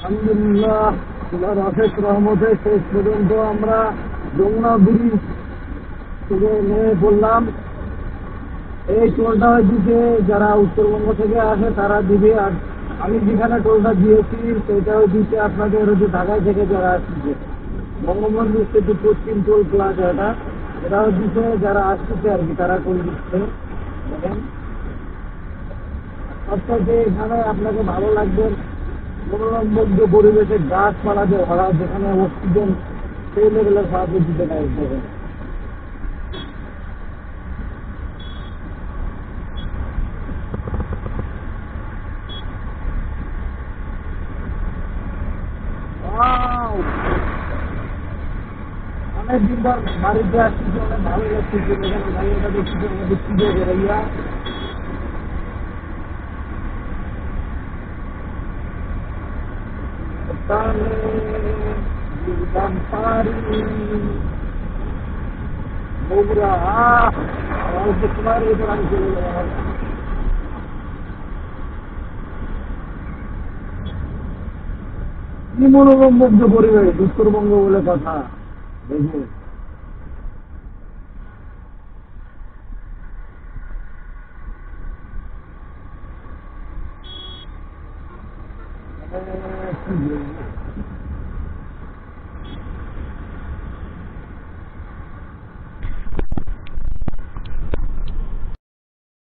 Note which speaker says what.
Speaker 1: আলহামদুলিল্লাহ, আল্লাহর অশেষ রহমতে শেষ পর্যন্ত আমরা যমুনা ব্রিজ থেকে নেমে পড়লাম। এই টোলটা দিতে যারা উত্তরবঙ্গ থেকে আসে তারা দিবে, আর আমি যেখানে টোলটা দিয়েছি সেটা দিতে আপনাদের ঢাকায় থেকে যারা আসছে বঙ্গবন্ধু সেতু পশ্চিম টোল প্লাজা, এটা দিতে যারা আসতেছে আর কি তারা টোল দিচ্ছে। দেখেন, সবথেকে এখানে আপনাকে ভালো লাগবে মনোরমুগ্ধ পরিবেশে গাছপালা দিয়ে ভরা, যেখানে অক্সিজেন সেই লেভেলের সাহায্য দিতে পারে। দেখেন, Wow! অনেকদিন পর বাড়িতে আসতেছি, অনেক ভালো লাগতেছে। এখানে জায়গাটা দেখতেছি আমাদের সুযোগ বেরাইয়া তাহলে দিলাম পারি বগুড়া। অল্প সময়ের ভিতর আমি চলে যাবো। কি মনোরম মুগ্ধ পরিবেশ, উত্তরবঙ্গ বলে কথা। দেখে কি বলবো?